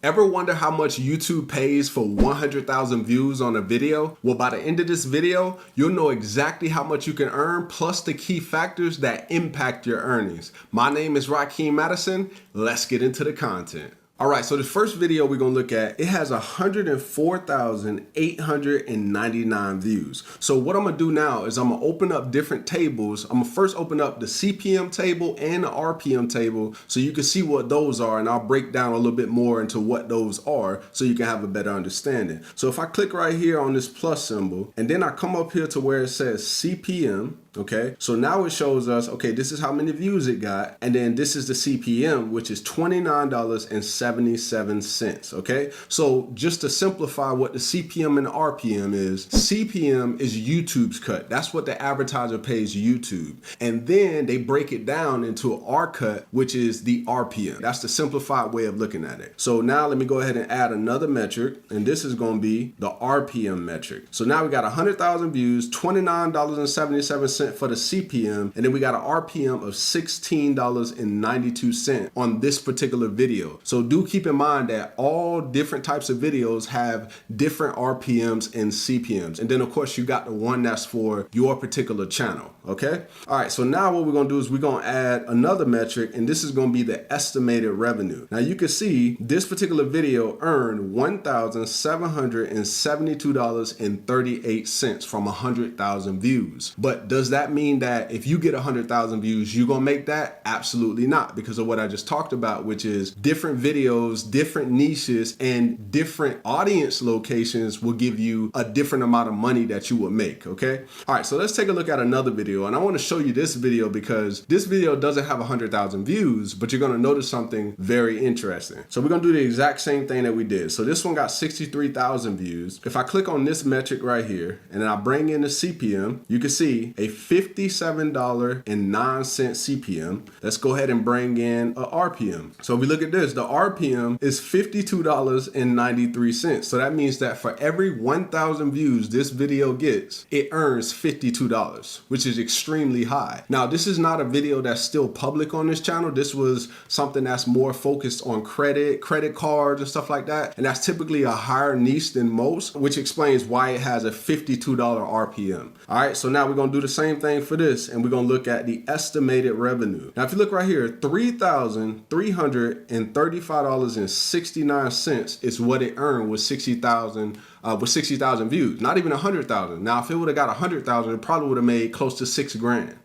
Ever wonder how much YouTube pays for 100,000 views on a video? Well, by the end of this video, you'll know exactly how much you can earn, plus the key factors that impact your earnings. My name is Rakeem Madison. Let's get into the content. All right, so the first video we're gonna look at, it has 104,899 views. So what I'm gonna do now is I'm gonna open up different tables. I'm gonna first open up the CPM table and the RPM table so you can see what those are, and I'll break down a little bit more into what those are so you can have a better understanding. So if I click right here on this plus symbol, and then I come up here to where it says CPM, okay, so now it shows us, okay, this is how many views it got, and then this is the CPM, which is $29.77, okay? So just to simplify what the CPM and the RPM is, CPM is YouTube's cut. That's what the advertiser pays YouTube. And then they break it down into our cut, which is the RPM. That's the simplified way of looking at it. So now let me go ahead and add another metric, and this is gonna be the RPM metric. So now we got 100,000 views, $29.77 for the CPM, and then we got an RPM of $16.92 on this particular video. So do keep in mind that all different types of videos have different RPMs and CPMs. And then of course you got the one that's for your particular channel, okay? All right, so now what we're gonna do is we're gonna add another metric, and this is gonna be the estimated revenue. Now you can see this particular video earned $1,772.38 from 100,000 views. But does that mean that if you get 100,000 views, you're gonna make that? Absolutely not, because of what I just talked about, which is different videos, different niches, and different audience locations will give you a different amount of money that you will make, okay? All right, so let's take a look at another video, and I wanna show you this video because this video doesn't have 100,000 views, but you're gonna notice something very interesting. So we're gonna do the exact same thing that we did. So this one got 63,000 views. If I click on this metric right here, and then I bring in the CPM, you can see a $57.09 CPM. Let's go ahead and bring in a RPM. So if we look at this, the RPM is $52.93. So that means that for every 1,000 views this video gets, it earns $52, which is extremely high. Now, this is not a video that's still public on this channel. This was something that's more focused on credit cards and stuff like that. And that's typically a higher niche than most, which explains why it has a $52 RPM. All right, so now we're gonna do the same thing for this, and we're gonna look at the estimated revenue. Now, if you look right here, $3,335.69 is what it earned with 60,000 views, not even 100,000. Now, if it would have got 100,000, it probably would have made close to $6,000.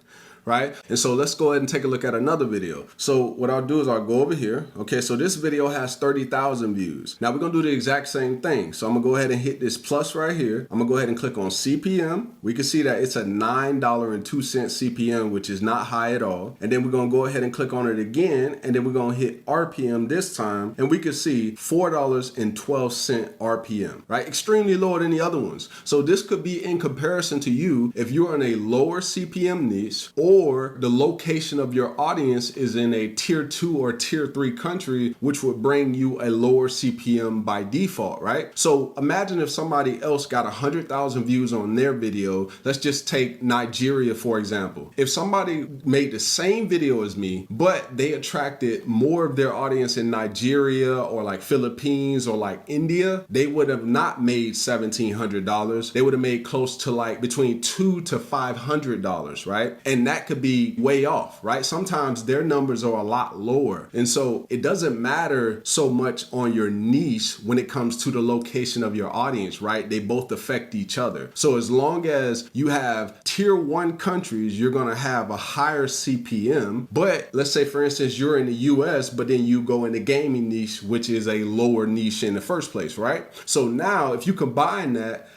Right? And so let's go ahead and take a look at another video. So what I'll do is I'll go over here. Okay, so this video has 30,000 views. Now we're gonna do the exact same thing. So I'm gonna go ahead and hit this plus right here. I'm gonna go ahead and click on CPM. We can see that it's a $9.02 CPM, which is not high at all. And then we're gonna go ahead and click on it again, and then we're gonna hit RPM this time, and we can see $4.12 RPM, right? Extremely lower than the other ones. So this could be in comparison to you if you're in a lower CPM niche, or the location of your audience is in a tier 2 or tier 3 country, which would bring you a lower CPM by default, right? So imagine if somebody else got 100,000 views on their video. Let's just take Nigeria, for example. If somebody made the same video as me, but they attracted more of their audience in Nigeria or like Philippines or like India, they would have not made $1,700. They would have made close to like between $200 to $500, right? And that could be way off, right? Sometimes their numbers are a lot lower. And so it doesn't matter so much on your niche when it comes to the location of your audience, right? They both affect each other. So as long as you have tier 1 countries, you're gonna have a higher CPM. But let's say, for instance, you're in the US, but then you go in the gaming niche, which is a lower niche in the first place, right? So now if you combine that,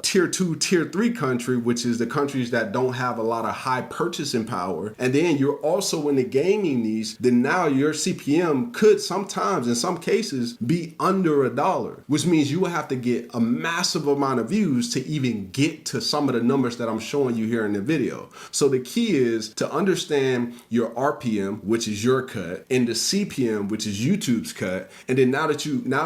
tier 2, tier 3 country, which is the countries that don't have a lot of high purchasing power, and then you're also in the gaming niche, then now your CPM could sometimes, in some cases, be under $1, which means you will have to get a massive amount of views to even get to some of the numbers that I'm showing you here in the video. So the key is to understand your RPM, which is your cut, and the CPM, which is YouTube's cut. And then now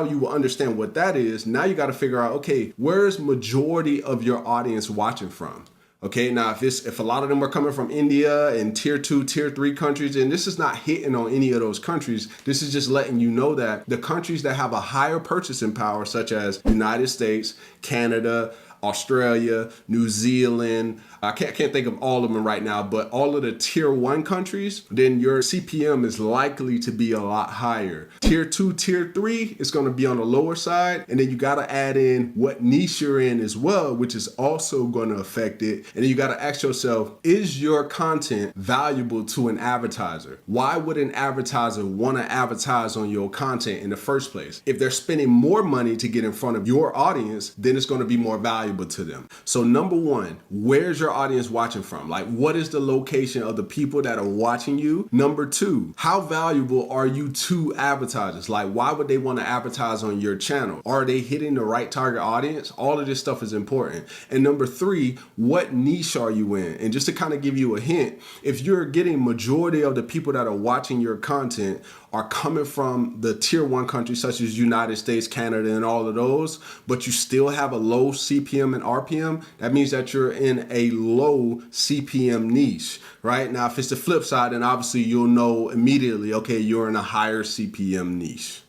you will understand what that is, now you got to figure out, okay, where's majority of your audience watching from? Okay, now if a lot of them are coming from India and tier 2, tier 3 countries, and this is not hitting on any of those countries, this is just letting you know that the countries that have a higher purchasing power, such as United States, Canada, Australia, New Zealand, I can't think of all of them right now, but all of the tier 1 countries, then your CPM is likely to be a lot higher. Tier 2, tier 3 is going to be on the lower side, and then you got to add in what niche you're in as well, which is also going to affect it. And then you got to ask yourself, is your content valuable to an advertiser? Why would an advertiser want to advertise on your content in the first place? If they're spending more money to get in front of your audience, then it's going to be more valuable to them. So number one, where's your audience watching from? Like, what is the location of the people that are watching you? Number two, how valuable are you to advertisers? Like, why would they want to advertise on your channel? Are they hitting the right target audience? All of this stuff is important. And number three, what niche are you in? And just to kind of give you a hint, if you're getting majority of the people that are watching your content are coming from the tier 1 countries such as United States, Canada, and all of those, but you still have a low CPM and RPM, that means that you're in a low CPM niche, right? Now, if it's the flip side, then obviously you'll know immediately, okay, you're in a higher CPM niche.